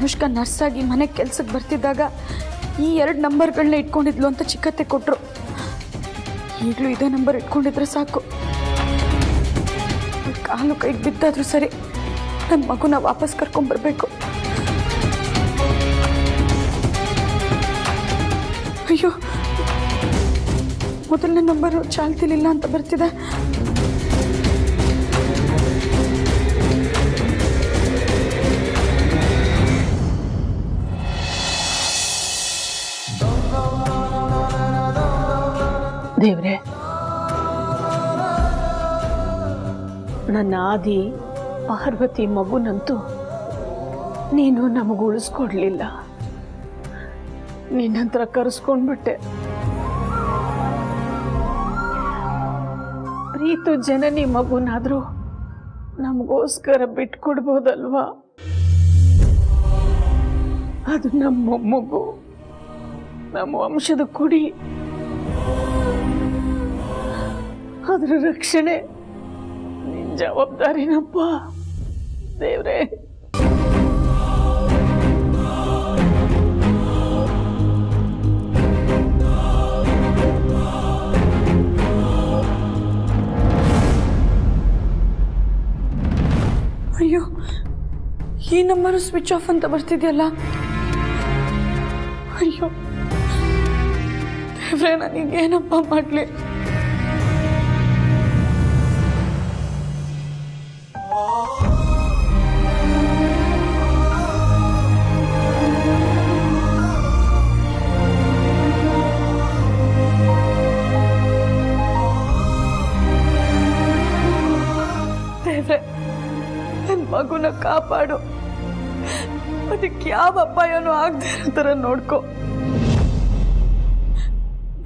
Anushka nurse ಆಗಿ ಮನೆಗೆ ಕೆಲ್ಸಕ್ಕೆ ಬರ್ತಿದ್ದಾಗ ಈ 2 ನಂಬರ್ಗಳನ್ನ ಇಟ್ಕೊಂಡಿದ್ಲು ಅಂತ ಚಿಕ್ಕತ್ತೆ ಕೊಟ್ಟರು. ಈಗಲೂ ಇದೇ ನಂಬರ್ ಇಟ್ಕೊಂಡಿದ್ರೆ ಸಾಕು. ಕಾಲು ಕೈಗೆ ಬಿದ್ದಾದ್ರೂ ಸರಿ, ನನ್ನ ಮಗುನ ವಾಪಸ್ ಕರ್ಕೊಂಡ್ಬರ್ಬೇಕು. ಅಯ್ಯೋ, ಮೊದಲನೇ ನಂಬರು ಚಾಲ್ತಿಲಿಲ್ಲ ಅಂತ ಬರ್ತಿದೆ. ದೇವ್ರೆ, ನನ್ನ ಆದಿ ಪಾರ್ವತಿ ಮಗುನಂತೂ ನೀನು ನಮಗೂ ಉಳಿಸ್ಕೊಡ್ಲಿಲ್ಲ. ನಿನ್ನಂತರ ಕರೆಸ್ಕೊಂಡ್ಬಿಟ್ಟೆ. ಪ್ರೀತು ಜನನಿ ಮಗುನಾದ್ರೂ ನಮಗೋಸ್ಕರ ಬಿಟ್ಕೊಡ್ಬೋದಲ್ವಾ? ಅದು ನಮ್ಮ ಮಗು, ನಮ್ಮ ವಂಶದ ಕುಡಿ. ಅದರ ರಕ್ಷಣೆ ನಿನ್ನ ಜವಾಬ್ದಾರಿನಪ್ಪ ದೇವ್ರೆ. ಅಯ್ಯೋ, ಈ ನಂಬರು ಸ್ವಿಚ್ ಆಫ್ ಅಂತ ಬರ್ತಿದೆಯಲ್ಲ. ಅಯ್ಯೋ ದೇವ್ರೆ, ನನಗೇನಪ್ಪ ಮಾಡಲಿ? ದೇವ್ರೆ, ನನ್ನ ಮಗುನ ಕಾಪಾಡು. ಅದಕ್ಕೆ ಯಾವ ಅಪಾಯನೂ ಆಗದೆ ಇರೋ ಥರ ನೋಡ್ಕೊ.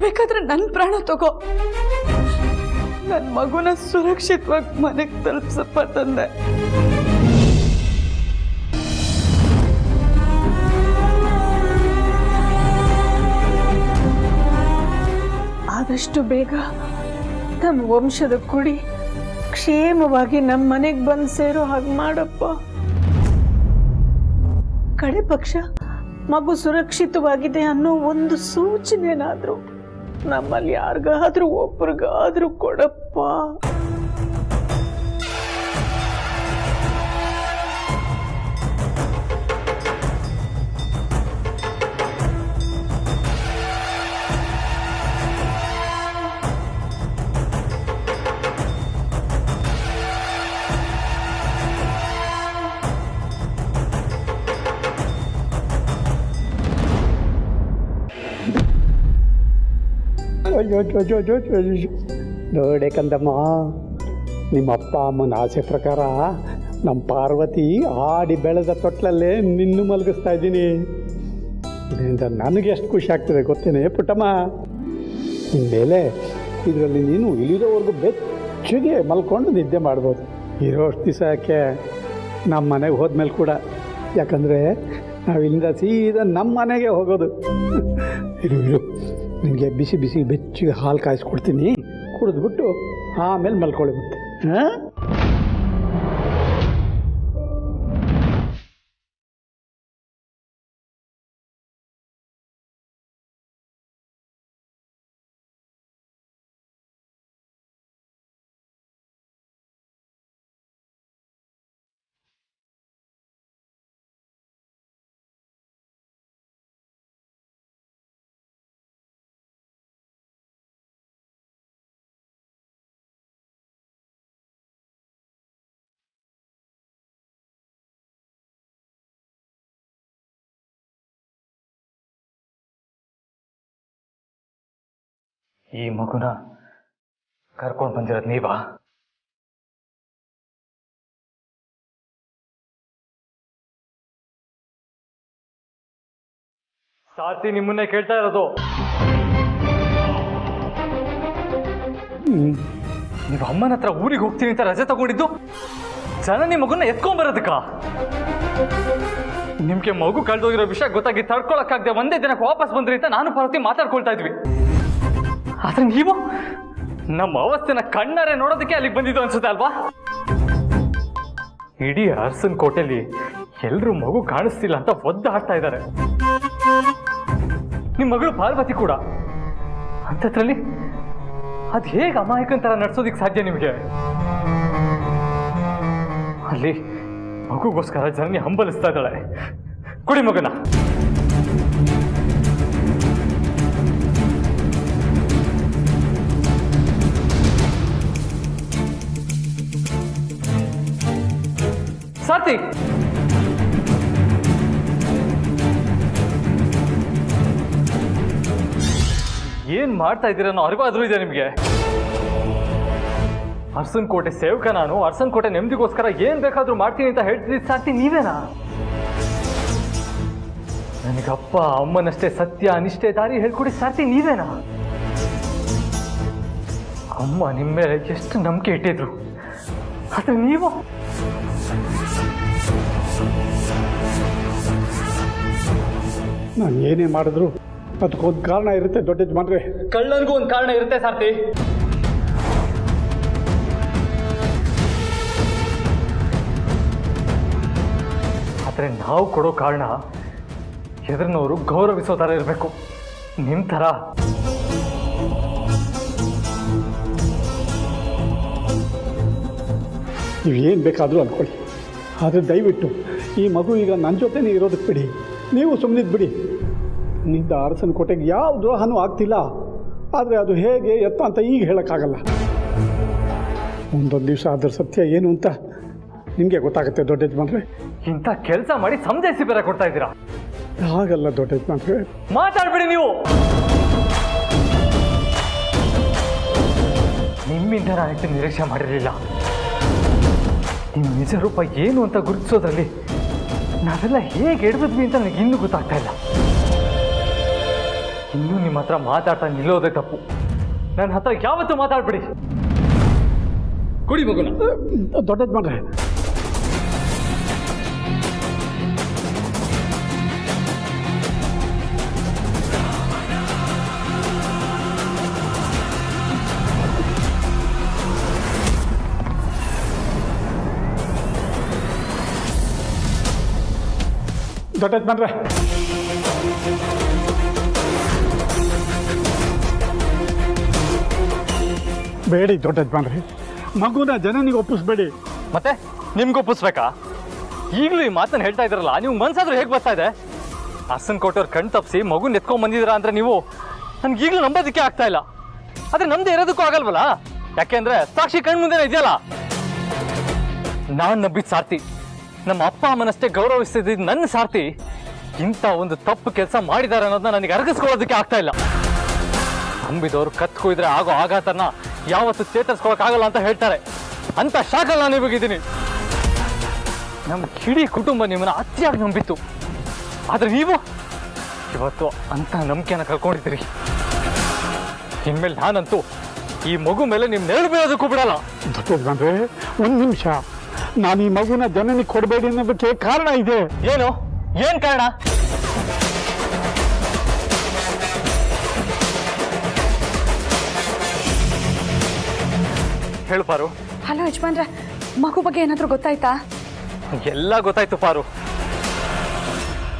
ಬೇಕಾದ್ರೆ ನನ್ನ ಪ್ರಾಣ ತಗೋ. ನನ್ನ ಮಗುನ ಸುರಕ್ಷಿತವಾಗಿ ಮನೆಗೆ ತಲುಪಿಸಪ್ಪ ತಂದೆ. ಆದಷ್ಟು ಬೇಗ ನಮ್ಮ ವಂಶದ ಕುಡಿ ಕ್ಷೇಮವಾಗಿ ನಮ್ಮ ಮನೆಗೆ ಬಂದು ಸೇರೋ ಹಾಗೆ ಮಾಡಪ್ಪ. ಕಡೆ ಪಕ್ಷ ಮಗು ಸುರಕ್ಷಿತವಾಗಿದೆ ಅನ್ನೋ ಒಂದು ಸೂಚನೆನಾದ್ರೂ ನಮ್ಮಲ್ಲಿ ಯಾರಿಗಾದ್ರೂ ಒಬ್ರಿಗಾದ್ರೂ ಕೊಡಪ್ಪ. ಅಯ್ಯೋ ಜೋ ಜೋ ಜೋ ಜೋ ನೋಡೆ ಕಂದಮ್ಮ, ನಿಮ್ಮ ಅಪ್ಪ ಅಮ್ಮನ ಆಸೆ ಪ್ರಕಾರ ನಮ್ಮ ಪಾರ್ವತಿ ಆಡಿ ಬೆಳೆದ ತೊಟ್ಲಲ್ಲೇ ನಿನ್ನೂ ಮಲಗಿಸ್ತಾ ಇದ್ದೀನಿ. ಇದರಿಂದ ನನಗೆ ಎಷ್ಟು ಖುಷಿ ಆಗ್ತದೆ ಗೊತ್ತೇನೆ ಪುಟ್ಟಮ್ಮ. ಇನ್ಮೇಲೆ ಇದರಲ್ಲಿ ನೀನು ಇಲ್ಲಿರೋವರೆಗೂ ಬೆಚ್ಚಗೆ ಮಲ್ಕೊಂಡು ನಿದ್ದೆ ಮಾಡ್ಬೋದು. ಇರೋಷ್ಟು ದಿವಸ ಯಾಕೆ ನಮ್ಮ ಮನೆಗೆ ಹೋದ್ಮೇಲೆ ಕೂಡ, ಯಾಕಂದರೆ ನಾವು ಇಲ್ಲಿಂದ ಸೀದಾ ನಮ್ಮ ಮನೆಗೆ ಹೋಗೋದು. ಇರು ಇರು, ನಿನಗೆ ಬಿಸಿ ಬಿಸಿ ಬೆಚ್ಚಗೆ ಹಾಲು ಕಾಯಿಸ್ಕೊಡ್ತೀನಿ, ಕುಡಿದ್ಬಿಟ್ಟು ಆಮೇಲೆ ಮಲ್ಕೊಳ್ಳಿ ಮತ್ತೆ. ಹಾಂ, ಈ ಮಗುನ ಕರ್ಕೊಂಡು ಬಂದಿರೋದು ನೀವಾ? ಸಾರ್ಥಿ ನಿಮ್ಮನ್ನೇ ಕೇಳ್ತಾ ಇರೋದು. ನೀವು ಅಮ್ಮನ ಹತ್ರ ಊರಿಗೆ ಹೋಗ್ತೀನಿ ಅಂತ ರಜೆ ತಗೊಂಡಿದ್ದು ಜನನಿ ಮಗುನ ಎತ್ಕೊಂಡ್ಬರೋದಕ್ಕ? ನಿಮ್ಗೆ ಮಗು ಕಳೆದೋಗಿರೋ ವಿಷಯ ಗೊತ್ತಾಗಿ ತಡ್ಕೊಳಕ್ಕಾಗದೆ ಒಂದೇ ದಿನಕ್ಕೆ ವಾಪಸ್ ಬಂದ್ರಿ ಅಂತ ನಾನು ಪಾರ್ವತಿ ಮಾತಾಡ್ಕೊಳ್ತಾ ಇದ್ವಿ. ಆದ್ರೆ ನೀವು ನಮ್ಮ ಅವಸ್ಥೆನ ಕಣ್ಣಾರೆ ನೋಡೋದಕ್ಕೆ ಅಲ್ಲಿಗೆ ಬಂದಿದ್ದು ಅನ್ಸುತ್ತೆ ಅಲ್ವಾ? ಇಡೀ ಅರಸನ್ ಕೋಟೆಯಲ್ಲಿ ಎಲ್ರೂ ಮಗು ಕಾಣಿಸ್ತಿಲ್ಲ ಅಂತ ಒದ್ದಾಡ್ತಾ ಇದ್ದಾರೆ. ನಿಮ್ಮ ಮಗಳು ಪಾರ್ವತಿ ಕೂಡ. ಅಂಥದ್ರಲ್ಲಿ ಅದು ಹೇಗೆ ಅಮಾಯಕನ ಥರ ನಡ್ಸೋದಿಕ್ಕೆ ಸಾಧ್ಯ ನಿಮಗೆ? ಅಲ್ಲಿ ಮಗುಗೋಸ್ಕರ ಜನನಿ ಹಂಬಲಿಸ್ತಾ ಇದ್ದಾಳೆ. ಕೊಡಿ ಮಗನ. ಸಾತಿ, ಏನ್ ಮಾಡ್ತಾ ಇದ್ದೀರ ಅನ್ನೋ ಅರಿವಾದ್ರೂ ಇದೆ ನಿಮಗೆ? ಅರಸನಕೋಟೆ ಸೇವಕ ನಾನು. ಅರಸನಕೋಟೆ ನೆಮ್ಮದಿಗೋಸ್ಕರ ಏನ್ ಬೇಕಾದ್ರೂ ಮಾಡ್ತೀನಿ ಅಂತ ಹೇಳ್ತಿದ್ದ ಸಾತಿ ನೀವೇನಾ? ನನಗಪ್ಪ ಅಮ್ಮನಷ್ಟೇ ಸತ್ಯ ನಿಷ್ಠೆ ದಾರಿ ಹೇಳ್ಕೊಡಿ ಸಾತಿ ನೀವೇನಾ? ಅಮ್ಮ ನಿಮ್ಮ ಮೇಲೆ ಎಷ್ಟು ನಂಬಿಕೆ ಇಟ್ಟಿದ್ರು, ಆದ್ರೆ ನೀವು ನಾನು ಏನೇ ಮಾಡಿದ್ರು ಅದಕ್ಕೊಂದು ಕಾರಣ ಇರುತ್ತೆ ದೊಡ್ಡ ಯಜಮಾನ್ರೆ. ಕಳ್ಳನಿಗೂ ಒಂದು ಕಾರಣ ಇರುತ್ತೆ ಸಾರ್ಥಿ. ಆದ್ರೆ ನಾವು ಕೊಡೋ ಕಾರಣ ಎದುರಿನವರು ಗೌರವಿಸೋ ಥರ ಇರಬೇಕು. ನಿಮ್ಮ ಥರ ನೀವು ಏನು ಬೇಕಾದರೂ ಅಂದ್ಕೊಳ್ಳಿ, ಆದರೆ ದಯವಿಟ್ಟು ಈ ಮಗು ಈಗ ನನ್ನ ಜೊತೆನೇ ಇರೋದಕ್ಕೆ ಬಿಡಿ. ನೀವು ಸುಮ್ಮನಿದ್ದು ಬಿಡಿ. ನಿಂದ ಅರಸನಕೋಟೆಗೆ ಯಾವ ದ್ರೋಹನೂ ಆಗ್ತಿಲ್ಲ. ಆದರೆ ಅದು ಹೇಗೆ ಎತ್ತ ಅಂತ ಈಗ ಹೇಳೋಕ್ಕಾಗಲ್ಲ. ಒಂದೊಂದು ದಿವಸ ಅದ್ರ ಸತ್ಯ ಏನು ಅಂತ ನಿಮಗೆ ಗೊತ್ತಾಗುತ್ತೆ ದೊಡ್ಡ ಯಜಮಾನ್ರೆ. ಇಂಥ ಕೆಲಸ ಮಾಡಿ ಸಮಜಾಯಿಸಿ ಬೇರೆ ಕೊಡ್ತಾ ಇದ್ದೀರಾ. ಹಾಗಲ್ಲ ದೊಡ್ಡ ಯಜಮಾನ್ರೆ. ಮಾತಾಡ್ಬಿಡಿ ನೀವು. ನಿಮ್ಮಿಂದ ನಾನಿಟ್ಟು ನಿರೀಕ್ಷೆ ಮಾಡಿರಲಿಲ್ಲ. ನಿಮ್ಮ ನಿಜ ರೂಪ ಏನು ಅಂತ ಗುರುತಿಸೋದ್ರಲ್ಲಿ ನಾವೆಲ್ಲ ಹೇಗೆ ಎಡವಿದ್ವಿ ಅಂತ ನನಗೆ ಇನ್ನೂ ಗೊತ್ತಾಗ್ತಾ ಇಲ್ಲ. ಇನ್ನೂ ನಿಮ್ಮ ಹತ್ರ ಮಾತಾಡ್ತಾ ನಿಲ್ಲೋದೇ ತಪ್ಪು. ನನ್ನ ಹತ್ರ ಯಾವತ್ತೂ ಮಾತಾಡ್ಬಿಡಿ. ಕೊಡಿ ಮಗುನ. ದೊಡ್ಡ ಯಜಮಾನ್ರೆ, ದೊಡ್ಡ ಯಜಮಾನ್ರೆ, ಬೇಡಿ ದೊಡ್ಡ ಯಜಮಾನ್ರೆ, ಮಗುನ ಜನನಿಗೆ ಒಪ್ಪಿಸ್ಬೇಡಿ. ಮತ್ತೆ ನಿಮ್ಗೆ ಒಪ್ಪಿಸ್ಬೇಕಾ? ಈಗಲೂ ಈ ಮಾತನ್ನು ಹೇಳ್ತಾ ಇದ್ರಲ್ಲ, ನೀವು ಮನ್ಸಾದ್ರೂ ಹೇಗೆ ಬರ್ತಾ ಇದೆ? ಅರಸನಕೋಟೆಯವ್ರು ಕಣ್ ತಪ್ಪಿಸಿ ಮಗುನ ಎತ್ಕೊಂಡ್ ಬಂದಿದ್ದೀರಾ ಅಂದ್ರೆ ನೀವು ನನ್ಗೆ ಈಗಲೂ ನಂಬೋದಕ್ಕೆ ಆಗ್ತಾ ಇಲ್ಲ. ಆದ್ರೆ ನಮ್ದು ಇರೋದಕ್ಕೂ ಆಗಲ್ವಲ್ಲ, ಯಾಕೆಂದ್ರೆ ಸಾಕ್ಷಿ ಕಣ್ ಮುಂದೆ ಇದೆಯಲ್ಲ. ನಾನು ನಂಬಿದ ಸಾರ್ಥಿ, ನಮ್ಮ ಅಪ್ಪ ಅಮ್ಮನಷ್ಟೇ ಗೌರವಿಸ್ತಿದ್ದ ನನ್ನ ಸಾರ್ಥಿ ಇಂಥ ಒಂದು ತಪ್ಪು ಕೆಲಸ ಮಾಡಿದ್ದಾರೆ ಅನ್ನೋದನ್ನ ನನಗೆ ಅರಗಿಸ್ಕೊಳ್ಳೋದಕ್ಕೆ ಆಗ್ತಾ ಇಲ್ಲ. ನಂಬಿದವರು ಕತ್ಕೊಯ್ದ್ರೆ ಆಗೋ ಆಘಾತನ ಯಾವತ್ತು ಚೇತರಿಸ್ಕೊಳಕ್ಕಾಗಲ್ಲ ಅಂತ ಹೇಳ್ತಾರೆ. ಅಂತ ಶಾಕಲ್ಲಿ ನಾನು ಇವಾಗಿದ್ದೀನಿ. ನಮ್ಮ ಇಡೀ ಕುಟುಂಬ ನಿಮ್ಮನ್ನ ಅತಿಯಾಗಿ ನಂಬಿತ್ತು. ಆದ್ರೆ ನೀವು ಇವತ್ತು ಅಂತ ನಂಬಿಕೆನ ಕಳ್ಕೊಂಡಿದ್ದೀರಿ. ಇನ್ಮೇಲೆ ನಾನಂತೂ ಈ ಮಗು ಮೇಲೆ ನಿಮ್ ನೆರಳು ಬೀಳೋದಕ್ಕೂ ಬಿಡಲ್ಲ. ದೊಡ್ಡ ಯಜಮಾನ್ರೆ, ಒಂದು ನಿಮಿಷ. ನಾನು ಈ ಮಗುನ ಜನನಿಗೆ ಕೊಡಬೇಡಿ ಅನ್ನೋದಕ್ಕೆ ಕಾರಣ ಇದೆ. ಏನು? ಏನ್ ಕಾರಣ? ಹೇಳು ಪಾರು. ಹಲೋ ಯಜಮಾನ್ರೆ, ಮಗು ಬಗ್ಗೆ ಏನಾದರೂ ಗೊತ್ತಾಯ್ತಾ? ಎಲ್ಲ ಗೊತ್ತಾಯ್ತು ಪಾರು.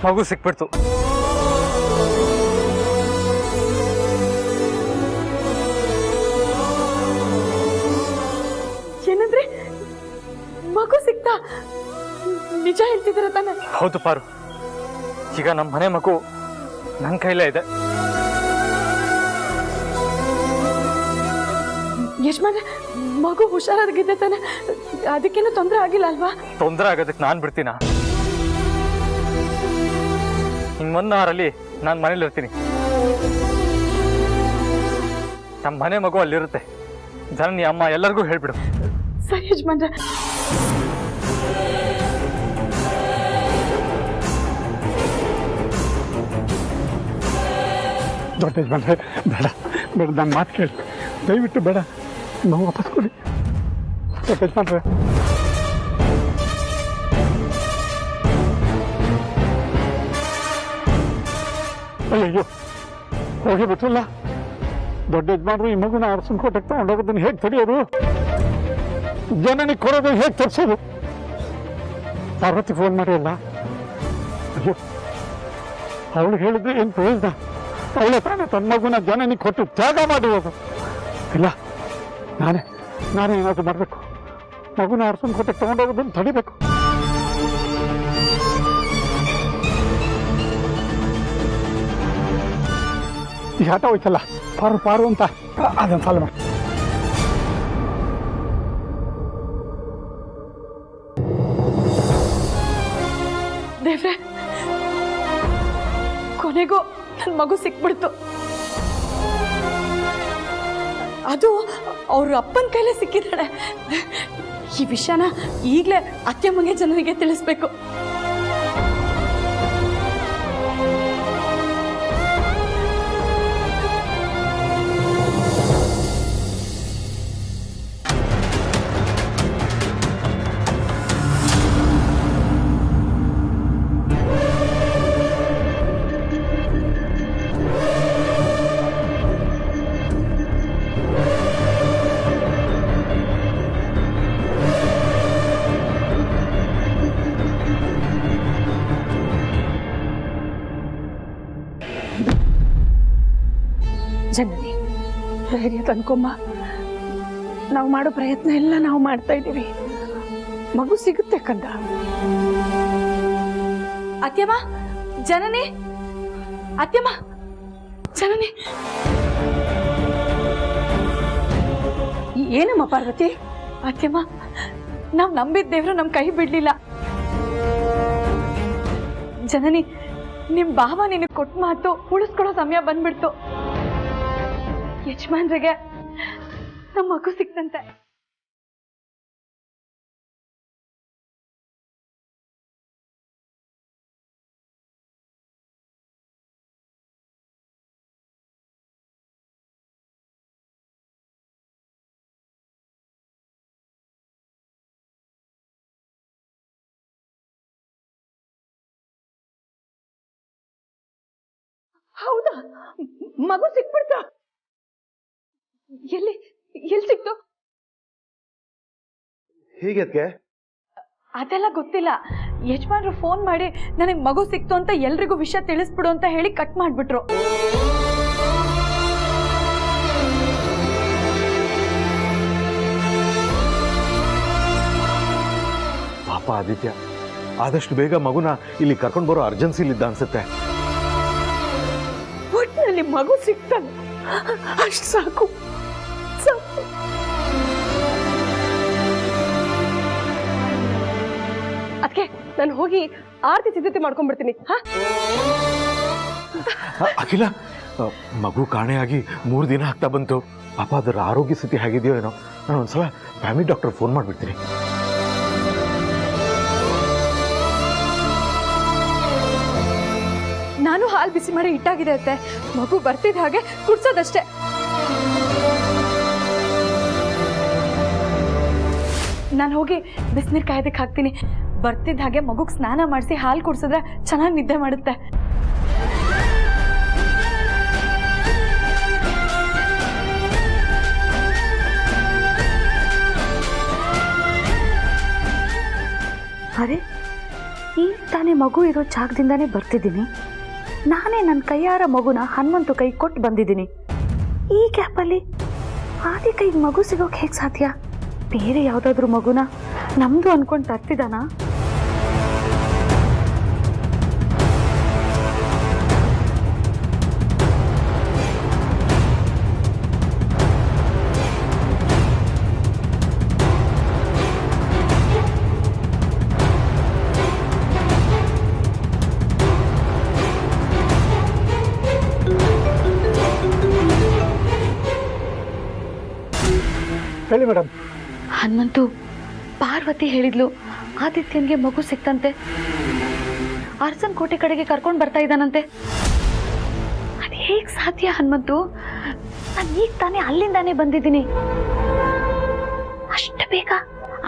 ಮಗು ಸಿಕ್ಬಿಡ್ತು. ಏನಂದ್ರೆ ಮಗು ಸಿಕ್ತಾ? ನಿಜ ಹೇಳ್ತಿದ್ದೀರ ತಾನೆ? ಹೌದು ಪಾರು, ಈಗ ನಮ್ಮ ಮನೆ ಮಗು ನನ್ನ ಕೈಲೇ ಇದೆ. ಯಜಮಾನ್ರೆ, ಮಗು ಹುಷಾರಾಗಿದ್ದೆ ತಾನೆ? ಅದಕ್ಕೇನು ತೊಂದರೆ ಆಗಿಲ್ಲ ಅಲ್ವಾ? ತೊಂದರೆ ಆಗೋದಕ್ಕೆ ನಾನು ಬಿಡ್ತೀನ? ಇನ್ನು 1 ಅವರಲ್ಲಿ ನಾನು ಮನೇಲಿ ಇರ್ತೀನಿ. ನಮ್ಮ ಮನೆ ಮಗು ಅಲ್ಲಿರುತ್ತೆ. ಜನನಿ ಅಮ್ಮ ಎಲ್ಲರಿಗೂ ಹೇಳ್ಬಿಡು. ಸರಿ ಯಜಮಾನ್ರೆ. ದೊಡ್ಡ ಯಜಮಾನ್ರೆ, ಬೇಡ ಬೇಡ, ನನ್ನ ಮಾತು ಕೇಳಿ ದಯವಿಟ್ಟು ಬೇಡ. ನಾವು ವಾಪಸ್ ಕೊಡಿ ದೊಡ್ಡ ಯಜಮಾನ್ರೆ. ಅಯ್ಯೋ, ಹೋಗಿಬಿಟ್ರಲ್ಲ. ದೊಡ್ಡ ಯಜಮಾನ್ರು ಈ ಮಗುನ ಅರಸನಕೋಟೆಗೆ ತಗೊಂಡೋಗೋದನ್ನ ಹೇಗೆ ತಡೆಯೋದು? ಜನನಿಗೆ ಕೊಡೋದನ್ನ ಹೇಗೆ ತರಿಸೋದು? ಪಾರ್ವತಿ ಫೋನ್ ಮಾಡಿಲ್ಲ. ಅಯ್ಯೋ, ಅವಳು ಹೇಳಿದ್ರೆ ಏನು ಪ್ರಯೋಜನ? ಅವಳ ತಾನೇ ತನ್ನ ಮಗುನ ಜನನಿಗೆ ಕೊಟ್ಟು ತ್ಯಾಗ ಮಾಡುವುದು. ಇಲ್ಲ, ನಾನೇ ಏನಾದರೂ ಮಾಡಬೇಕು. ಮಗುನ ಅರ್ಸನ್ ಕೊಟ್ಟು ತಗೊಂಡೋಗೋದನ್ನು ತಡಿಬೇಕು. ಈ ಆಟ ಹೋಯ್ತಲ್ಲ, ಪಾರು ಅಂತ ಅದನ್ನು ಫಾಲೋ ಮಾಡಿ. ದೇವ್ರೆ, ಕೊನೆಗೂ ನನ್ನ ಮಗು ಸಿಕ್ಬಿಡ್ತು. ಅದು ಅವ್ರ ಅಪ್ಪನ ಕೈಲೇ ಸಿಕ್ಕಿದ್ದಾಳೆ. ಈ ವಿಷಯನ ಈಗಲೇ ಅತ್ತೆ ಮಗ ಜನರಿಗೆ ತಿಳಿಸ್ಬೇಕು. ಜನನಿ, ಧೈರ್ಯ ತಂದ್ಕೊಮ್ಮ. ನಾವು ಮಾಡೋ ಪ್ರಯತ್ನ ಎಲ್ಲ ನಾವು ಮಾಡ್ತಾ ಇದ್ದೀವಿ. ಮಗು ಸಿಗುತ್ತೆ ಕಂದ. ಅತ್ಯಮ್ಮ, ಜನನಿ, ಅತ್ಯಮ್ಮ, ಜನನಿ. ಏನಮ್ಮ ಪಾರ್ವತಿ? ಅತ್ಯಮ್ಮ, ನಾವು ನಂಬಿದ ದೇವ್ರು ನಮ್ಮ ಕೈ ಬಿಡ್ಲಿಲ್ಲ. ಜನನಿ, ನಿಮ್ ಬಾವ ನಿನಗೆ ಕೊಟ್ಟ ಮಾತು ಉಳಿಸ್ಕೊಡೋ ಸಮಯ ಬಂದ್ಬಿಡ್ತು. ಯಜಮಾನ್ರಿಗೆ ನಮ್ಮ ಮಗು ಸಿಕ್ತಂತೆ. ಹೌದಾ? ಮಗು ಸಿಕ್ಬಿಡ್ತಾ? ಎಲ್ಲಿ ಸಿಕ್ತು? ಹೀಗೆ ಅದೆಲ್ಲ ಗೊತ್ತಿಲ್ಲ. ಯಜಮಾನ್ರು ಫೋನ್ ಮಾಡಿ ನನಗೆ ಮಗು ಸಿಕ್ತು ಅಂತ ಎಲ್ರಿಗೂ ವಿಷಯ ತಿಳಿಸ್ಬಿಡು ಅಂತ ಹೇಳಿ ಕಟ್ ಮಾಡ್ಬಿಟ್ರು. ಪಾಪ ಆದಿತ್ಯ, ಆದಷ್ಟು ಬೇಗ ಮಗುನ ಇಲ್ಲಿ ಕರ್ಕೊಂಡು ಬರೋ ಅರ್ಜೆನ್ಸಿಲಿದ್ದ ಅನ್ಸುತ್ತೆ. ಒಟ್ಟಿನಲ್ಲಿ ಮಗು ಸಿಕ್ತಲ್ಲ, ಅಷ್ಟು ಸಾಕು. ಅದಕ್ಕೆ ನಾನು ಹೋಗಿ ಆರತಿ ಸಿದ್ಧತೆ ಮಾಡ್ಕೊಂಡ್ಬಿಡ್ತೀನಿ. ಅಖಿಲ, ಮಗು ಕಾಣೆಯಾಗಿ 3 ದಿನ ಆಗ್ತಾ ಬಂತು. ಪಾಪ ಅದರ ಆರೋಗ್ಯ ಸ್ಥಿತಿ ಹೇಗಿದೆಯೋ ಏನೋ. ನಾನು ಒಂದ್ಸಲ ಫ್ಯಾಮಿಲಿ ಡಾಕ್ಟರ್ ಫೋನ್ ಮಾಡಿಬಿಡ್ತೀನಿ. ನಾನು ಹಾಲು ಬಿಸಿ ಮಾಡಿ ಇಟ್ಟಾಗಿದೆ ಅತ್ತೆ. ಮಗು ಬರ್ತಿದ್ದ ಹಾಗೆ ಕುಡ್ಸೋದಷ್ಟೇ. ನಾನು ಹೋಗಿ ಬಿಸಿನೀರು ಕಾಯೋದಕ್ಕೆ ಹಾಕ್ತೀನಿ. ಬರ್ತಿದ್ದ ಹಾಗೆ ಮಗುಗೆ ಸ್ನಾನ ಮಾಡಿಸಿ ಹಾಲು ಕುಡಿಸಿದ್ರೆ ಚೆನ್ನಾಗಿ ನಿದ್ದೆ ಮಾಡುತ್ತೆ. ಅರೆ, ಈಗ ತಾನೇ ಮಗು ಇರೋ ಜಾಗದಿಂದಾನೇ ಬರ್ತಿದ್ದೀನಿ. ನಾನೇ ನನ್ನ ಕೈಯಾರ ಮಗುನ ಹನುಮಂತು ಕೈ ಕೊಟ್ಟು ಬಂದಿದ್ದೀನಿ. ಈ ಗ್ಯಾಪಲ್ಲಿ ಆದಿ ಕೈಗೆ ಮಗು ಸಿಗೋಕೆ ಹೇಗೆ ಸಾಧ್ಯ? ಬೇರೆ ಯಾವುದಾದ್ರೂ ಮಗುನ ನಮ್ದು ಅನ್ಕೊಂಡು ತರ್ತಿದ್ದಾನಾ? ಹೇಳಿ ಮೇಡಮ್. ಹನುಮಂತು, ಪಾರ್ವತಿ ಹೇಳಿದ್ಲು ಆದಿತ್ಯನ್ಗೆ ಮಗು ಸಿಕ್ತಂತೆ. ಅರ್ಸನ್ ಕೋಟೆ ಕಡೆಗೆ ಕರ್ಕೊಂಡು ಬರ್ತಾ ಇದ್ದಾನಂತೆ. ಅದು ಹೇಗೆ ಸಾಧ್ಯ ಹನುಮಂತು? ನಾನು ಈಗ ತಾನೇ ಅಲ್ಲಿಂದಾನೇ ಬಂದಿದ್ದೀನಿ. ಅಷ್ಟು ಬೇಗ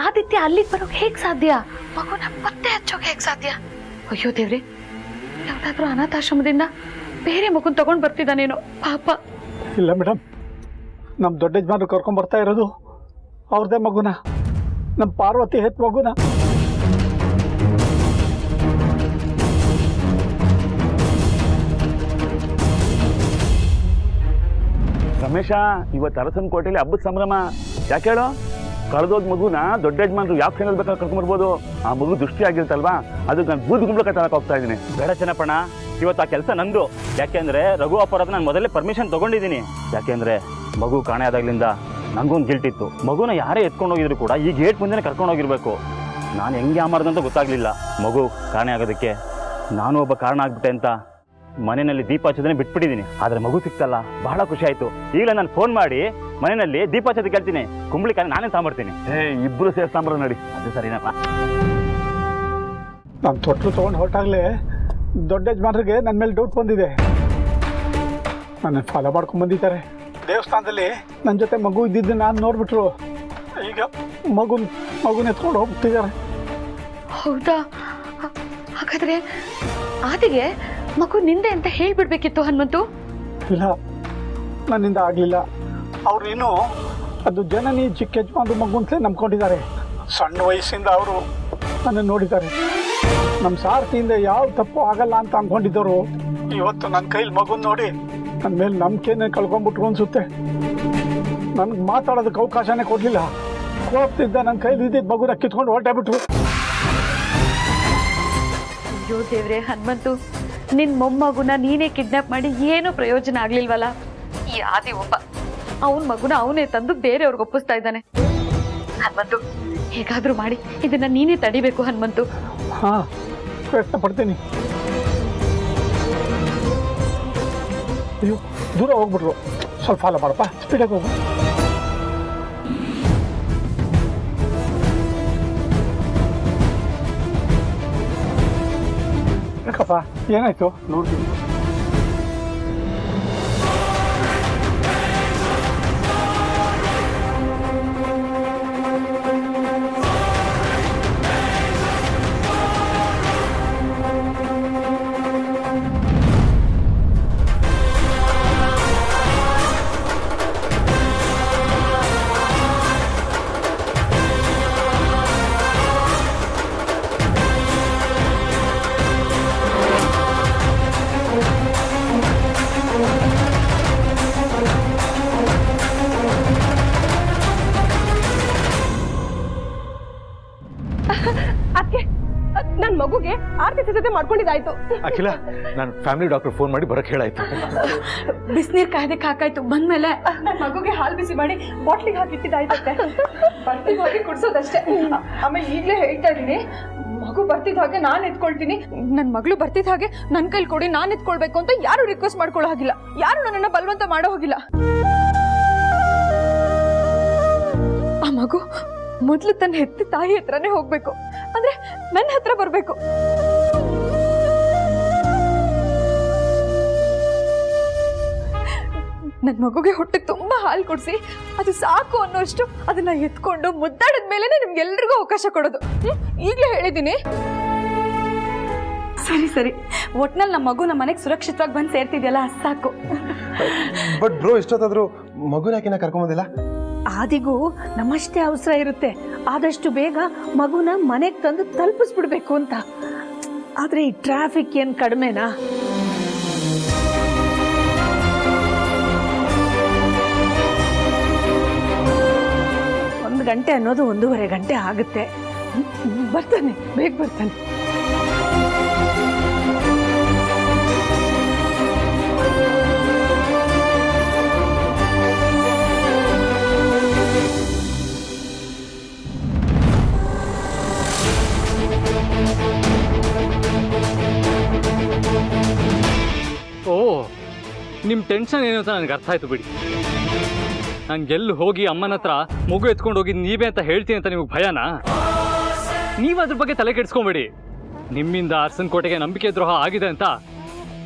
ಆದಿತ್ಯ ಅಲ್ಲಿಗೆ ಬರೋಕೆ ಹೇಗೆ ಸಾಧ್ಯ? ಮಗುನ ಪತ್ತೆ ಹಚ್ಚೋಕೆ ಹೇಗೆ ಸಾಧ್ಯ? ಅಯ್ಯೋ ದೇವ್ರೆ, ಯಾವ್ದಾದ್ರೂ ಅನಾಥಾಶ್ರಮದಿಂದ ಬೇರೆ ಮಗುನ್ ತಗೊಂಡು ಬರ್ತಿದ್ದಾನೇನೋ ಪಾಪ. ಇಲ್ಲ ಮೇಡಮ್, ನಮ್ಮ ದೊಡ್ಡ ಯಜಮಾನರು ಕರ್ಕೊಂಡು ಬರ್ತಾ ಇರೋದು ಅವ್ರದೇ ಮಗುನ, ನಮ್ಮ ಪಾರ್ವತಿ ಹೆತ್ ಮಗುನ. ರಮೇಶ, ಇವತ್ತು ಅರಸನ ಕೋಟೆಯಲ್ಲಿ ಹಬ್ಬದ ಸಂಭ್ರಮ. ಯಾಕೆ ಹೇಳೋ? ಕಳೆದೋದ್ ಮಗುನ ದೊಡ್ಡ ಯಜಮಾನ್ರು ಯಾವ ಕ್ಷಣದಲ್ಲಿ ಬೇಕಾದ್ರೆ ಕರ್ಕೊಂಡ್ಬರ್ಬೋದು. ಆ ಮಗು ದೃಷ್ಟಿ ಆಗಿರ್ತಲ್ವಾ, ಅದಕ್ಕೆ ನಾನು ಬೂದ್ ಗುಂಬ್ಳಕ್ಕೆ ತರಕ್ಕೆ ಹೋಗ್ತಾ ಇದ್ದೀನಿ. ಬೇಡ ಚೆನ್ನಪ್ಪಣ್ಣ, ಇವತ್ತು ಆ ಕೆಲಸ ನಂದು. ಯಾಕೆಂದ್ರೆ ರಘು ಅಪರಾಧ ನಾನು ಮೊದಲೇ ಪರ್ಮಿಷನ್ ತಗೊಂಡಿದ್ದೀನಿ. ಯಾಕೆಂದ್ರೆ ಮಗು ಕಾಣೆ ಆದಾಗ್ಲಿಂದ ನನಗೊಂದು ಗಿಲ್ಟ್ ಇತ್ತು. ಮಗುನ ಯಾರೇ ಎತ್ಕೊಂಡು ಹೋಗಿದ್ರು ಕೂಡ ಈ ಗೇಟ್ ಮುಂದೆನೇ ಕರ್ಕೊಂಡು ಹೋಗಿರ್ಬೇಕು. ನಾನು ಹೆಂಗೆ ಅಂತ ಗೊತ್ತಾಗ್ಲಿಲ್ಲ. ಮಗು ಕಾಣೆ ಆಗೋದಕ್ಕೆ ನಾನು ಒಬ್ಬ ಕಾರಣ ಆಗ್ಬಿಟ್ಟೆ ಅಂತ ಮನೆಯಲ್ಲಿ ದೀಪ ಹಚ್ಚೋದನ್ನೇ ಬಿಟ್ಬಿಟ್ಟಿದ್ದೀನಿ. ಆದ್ರೆ ಮಗು ಸಿಕ್ತಲ್ಲ, ಬಹಳ ಖುಷಿ ಆಯ್ತು. ಈಗಲೇ ನಾನು ಫೋನ್ ಮಾಡಿ ಮನೆಯಲ್ಲಿ ದೀಪ ಹಚ್ಚೋದಕ್ಕೆ ಹೇಳ್ತೀನಿ. ಕುಂಬಳಿಕಾಯಿ ನಾನೇ ತಗೊಂಡ್ಬರ್ತೀನಿ. ಇಬ್ರು ಸೇರಿ ಸಾಂಬಾರ ನಡಿ. ಅದು ಸರಿನಪ್ಪ. ನಾನು ತೊಟ್ಲು ತೊಗೊಂಡು ಹೊರಟಾಗಲೇ ದೊಡ್ಡ ಯಜಮಾನ್ರಿಗೆ ನನ್ನ ಮೇಲೆ ಡೌಟ್ ಬಂದಿದೆ. ನನ್ನ ಫಾಲೋ ಮಾಡ್ಕೊಂಡು ಬಂದಿದ್ದಾರೆ. ದೇವಸ್ಥಾನದಲ್ಲಿ ನನ್ನ ಜೊತೆ ಮಗು ಇದ್ದಿದ್ದು ನಾನು ನೋಡ್ಬಿಟ್ರು. ಈಗ ಮಗುನ ಎತ್ಕೊಂಡು ಹೋಗ್ತಿದ್ದಾರೆ. ಹೌದಾ? ಹಾಗಾದ್ರೆ ಆದಿಗೆ ಮಗು ನಿಂದೆ ಅಂತ ಹೇಳ್ಬಿಡ್ಬೇಕಿತ್ತು ಹನುಮಂತು. ಇಲ್ಲ, ನನ್ನಿಂದ ಆಗಲಿಲ್ಲ. ಅವ್ರೇನು ಅದು ಜನನಿ ಚಿಕ್ಕ ಯಜಮಾನ್ರು ಮಗು ಅಂತಲೇ ನಂಬ್ಕೊಂಡಿದ್ದಾರೆ. ಸಣ್ಣ ವಯಸ್ಸಿಂದ ಅವರು ನನ್ನನ್ನು ನೋಡಿದ್ದಾರೆ. ನಮ್ಮ ಸಾರಥಿಯಿಂದ ಯಾವ ತಪ್ಪು ಆಗಲ್ಲ ಅಂತ ಅಂದ್ಕೊಂಡಿದ್ದವರು ಇವತ್ತು ನನ್ನ ಕೈಲಿ ಮಗುನ ನೋಡಿ ನನ್ನ ಮೇಲೆ ನಂಬಿಕೆನೇ ಕಳ್ಕೊಂಡ್ಬಿಟ್ರು ಅನ್ಸುತ್ತೆ. ನನಗೆ ಮಾತಾಡೋದಕ್ಕೆ ಅವಕಾಶನೇ ಕೊಡಲಿಲ್ಲ. ಕೋಪದಿಂದ ನನ್ನ ಕೈಲಿ ಇದ್ದಿದ್ದ ಮಗುನ ಕಿತ್ಕೊಂಡು ಹೊರಟೇಬಿಟ್ರು. ಅಯ್ಯೋ ದೇವ್ರೆ, ಹನುಮಂತು, ನಿನ್ ಮೊಮ್ಮಗುನ ನೀನೇ ಕಿಡ್ನಾಪ್ ಮಾಡಿ ಏನೂ ಪ್ರಯೋಜನ ಆಗ್ಲಿಲ್ವಲ್ಲ. ಈ ಆದಿ ಒಬ್ಬ ಅವನ ಮಗುನ ಅವನೇ ತಂದು ಬೇರೆಯವ್ರಿಗೆ ಒಪ್ಪಿಸ್ತಾ ಇದ್ದಾನೆ. ಹನುಮಂತು, ಹೇಗಾದ್ರೂ ಮಾಡಿ ಇದನ್ನ ನೀನೇ ತಡಿಬೇಕು ಹನುಮಂತು. ಹಾ, ಪ್ರಯತ್ನ ಪಡ್ತೀನಿ. ಅಯ್ಯೋ, ದೂರ ಹೋಗ್ಬಿಟ್ರು. ಸ್ವಲ್ಪ ಫಾಲೋ ಮಾಡಪ್ಪ, ಸ್ಪೀಡಾಗಿ ಹೋಗು. ಯಾಕಪ್ಪ, ಏನಾಯ್ತು? ನೋಡ್ತೀನಿ. ನನ್ ಮಗುಗೆ ಆರ್ತಿ ಸಿದ್ಧತೆ ಮಾಡ್ಕೊಂಡಿದ್ದಾಯ್ತು. ಅಖಿಲ, ನಾನು ಫ್ಯಾಮಿಲಿ ಡಾಕ್ಟರ್ ಫೋನ್ ಮಾಡಿ ಬರಕ್ಕೆ ಹೇಳಾಯ್ತು. ಬಿಸಿನೀರು ಕಾಯ್ದಕ್ಕೆ ಹಾಕಾಯ್ತು. ಬಂದ್ಮೇಲೆ ನನ್ನ ಮಗುಗೆ ಹಾಲು ಬಿಸಿ ಮಾಡಿ ಬಾಟ್ಲಿಗೆ ಹಾಕಿಟ್ಟಿದ್ದಾಯ್ತಂತೆ. ಬರ್ತಿದ್ ಹಾಗೆ ಕುಡ್ಸೋದಷ್ಟೇ. ಆಮೇಲೆ ಈಗಲೇ ಹೇಳ್ತಾ ಇದೀನಿ, ಮಗು ಬರ್ತಿದ್ ಹಾಗೆ ನಾನ್ ಎತ್ಕೊಳ್ತೀನಿ. ನನ್ನ ಮಗಳು ಬರ್ತಿದ್ದ ಹಾಗೆ ನನ್ನ ಕೈಲಿ ಕೊಡಿ, ನಾನು ಎತ್ಕೊಳ್ಬೇಕು ಅಂತ ಯಾರು ರಿಕ್ವೆಸ್ಟ್ ಮಾಡ್ಕೊಳ್ಳೋ ಹಾಗಿಲ್ಲ. ಯಾರು ನನ್ನನ್ನು ಬಲವಂತ ಮಾಡೋ ಹೋಗಿಲ್ಲ. ಆ ಮಗು ಮೊದಲು ತನ್ನ ಹೆತ್ತ ತಾಯಿ ಹತ್ರನೇ ಹೋಗ್ಬೇಕು, ಅಂದ್ರೆ ನನ್ನ ಹತ್ರ ಬರ್ಬೇಕು. ನನ್ನ ಮಗುಗೆ ಹೊಟ್ಟೆ ತುಂಬಾ ಹಾಲು ಕೊಡಿಸಿ ಅದು ಸಾಕು ಅನ್ನೋಷ್ಟು ಅದನ್ನ ಎತ್ಕೊಂಡು ಮುದ್ದಾಡಿದ ಮೇಲೆನೆ ನಿಮ್ಗೆಲ್ರಿಗೂ ಅವಕಾಶ ಕೊಡೋದು. ಈಗಲೇ ಹೇಳಿದ್ದೀನಿ. ಸರಿ ಸರಿ, ಒಟ್ನಲ್ಲಿ ನಮ್ಮ ಮಗು ನಮ್ಮ ಮನೆಗೆ ಸುರಕ್ಷಿತವಾಗಿ ಬಂದು ಸೇರ್ತಿದ್ಯಲ್ಲ, ಸಾಕು. ಬಟ್ ಬ್ರೋ, ಇಷ್ಟೊತ್ತಾದ್ರೂ ಮಗುನ ಯಾಕಿನ ಕರ್ಕೊಂಬೋದಿಲ್ಲ? ಆದಿಗೂ ನಮ್ಮಷ್ಟೇ ಅವಸರ ಇರುತ್ತೆ. ಆದಷ್ಟು ಬೇಗ ಮಗುನ ಮನೆಗೆ ತಂದು ತಲುಪಿಸ್ಬಿಡ್ಬೇಕು ಅಂತ. ಆದ್ರೆ ಈ ಟ್ರಾಫಿಕ್ ಏನ್ ಕಡಿಮೆನಾ? ಒಂದು ಗಂಟೆ ಅನ್ನೋದು 1.5 ಗಂಟೆ ಆಗುತ್ತೆ. ಬರ್ತಾನೆ, ಬೇಗ ಬರ್ತಾನೆ. ಓ, ನಿಮ್ಮ ಟೆನ್ಷನ್ ಏನು ಅಂತ ನನಗೆ ಅರ್ಥ ಆಯ್ತು ಬಿಡಿ. ನಂಗೆಲ್ಲಿ ಹೋಗಿ ಅಮ್ಮನ ಹತ್ರ ಮಗು ಎತ್ಕೊಂಡು ಹೋಗಿ ನೀವೇ ಅಂತ ಹೇಳ್ತೀನಿ ಅಂತ ನಿಮಗೆ ಭಯನಾ? ನೀವು ಅದ್ರ ಬಗ್ಗೆ ತಲೆ ಕೆಡಿಸ್ಕೊಂಬೇಡಿ. ನಿಮ್ಮಿಂದ ಅರಸನ ಕೋಟೆಗೆ ನಂಬಿಕೆ ದ್ರೋಹ ಆಗಿದೆ ಅಂತ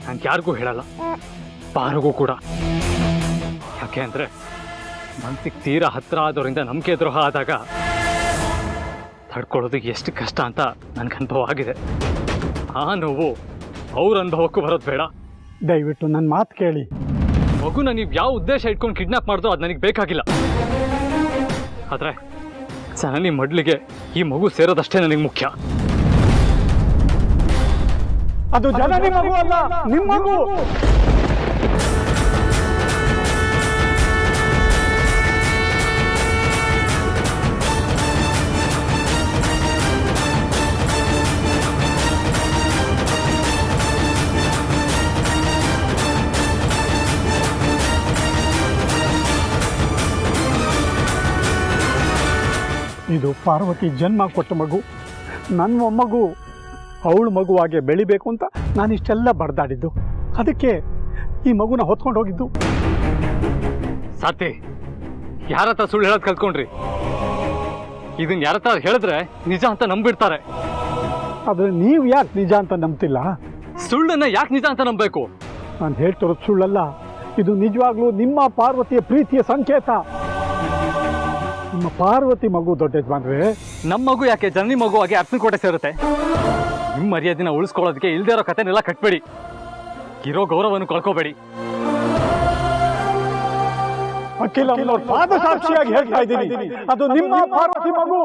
ನಾನು ಯಾರಿಗೂ ಹೇಳಲ್ಲ, ಪಾರಿಗೂ ಕೂಡ. ಯಾಕೆ ಅಂದರೆ ಮನಸ್ಸಿಗೆ ತೀರಾ ಹತ್ತಿರ ಆದವರಿಂದ ನಂಬಿಕೆ ದ್ರೋಹ ಆದಾಗ ತಡ್ಕೊಳ್ಳೋದು ಎಷ್ಟು ಕಷ್ಟ ಅಂತ ನನಗೆ ಅನುಭವ ಆಗಿದೆ. ಆ ನೋವು ಅವ್ರ ಅನುಭವಕ್ಕೂ ಬರೋದು ಬೇಡ. ದಯವಿಟ್ಟು ನನ್ನ ಮಾತು ಕೇಳಿ. ಮಗುನ ನೀವು ಯಾವ ಉದ್ದೇಶ ಇಟ್ಕೊಂಡು ಕಿಡ್ನಾಪ್ ಮಾಡಿದ್ರು ಅದು ನನಗೆ ಬೇಕಾಗಿಲ್ಲ. ಆದರೆ ಜನನಿ ಮಡ್ಲಿಗೆ ಈ ಮಗು ಸೇರೋದಷ್ಟೇ ನನಗೆ ಮುಖ್ಯ. ಅದು ಜನನಿ ಮಗು ಅಲ್ಲ, ನಿಮ್ಮ ಮಗು. ಇದು ಪಾರ್ವತಿ ಜನ್ಮ ಕೊಟ್ಟ ಮಗು, ನನ್ನ ಮೊಮ್ಮಗು. ಅವಳು ಮಗುವಾಗೆ ಬೆಳಿಬೇಕು ಅಂತ ನಾನಿಷ್ಟೆಲ್ಲ ಬಡ್ದಾಡಿದ್ದು. ಅದಕ್ಕೆ ಈ ಮಗುನ ಹೊತ್ಕೊಂಡು ಹೋಗಿದ್ದು. ಸಾತಿ, ಯಾರ ಹತ್ರ ಸುಳ್ಳು ಹೇಳೋದು ಕಲ್ತ್ಕೊಂಡ್ರಿ? ಇದನ್ನ ಯಾರ ಹತ್ರ ಹೇಳಿದ್ರೆ ನಿಜ ಅಂತ ನಂಬಿಡ್ತಾರೆ. ಆದರೆ ನೀವು ಯಾಕೆ ನಿಜ ಅಂತ ನಂಬ್ತಿಲ್ಲ? ಸುಳ್ಳನ್ನ ಯಾಕೆ ನಿಜ ಅಂತ ನಂಬಬೇಕು? ನಾನು ಹೇಳ್ತಿರೋದು ಸುಳ್ಳಲ್ಲ, ಇದು ನಿಜವಾಗ್ಲೂ ನಿಮ್ಮ ಪಾರ್ವತಿಯ ಪ್ರೀತಿಯ ಸಂಕೇತ. ನಿಮ್ಮ ಪಾರ್ವತಿ ಮಗು ದೊಡ್ಡ ಯಜಮಾನ್ರೆ. ನಮ್ಮ ಮಗು ಯಾಕೆ ಜನನಿ ಮಗು ಆಗಿ ಅರ್ಪನಕೋಟೆ ಸೇರುತ್ತೆ? ನಿಮ್ಮ ಮರ್ಯಾದಿನ ಉಳಿಸ್ಕೊಳ್ಳೋದಕ್ಕೆ ಇಲ್ದೇ ಇರೋ ಕಥೆನೆಲ್ಲ ಕಟ್ಬೇಡಿ, ಇರೋ ಗೌರವವನ್ನು ಕಳ್ಕೋಬೇಡಿ. ಅಖಿಲ ಪಾದ ಸಾಕ್ಷಿಯಾಗಿ ಹೇಳ್ತಾ ಇದ್ದೀನಿ, ಅದು ನಿಮ್ಮ ಪಾರ್ವತಿ ಮಗು.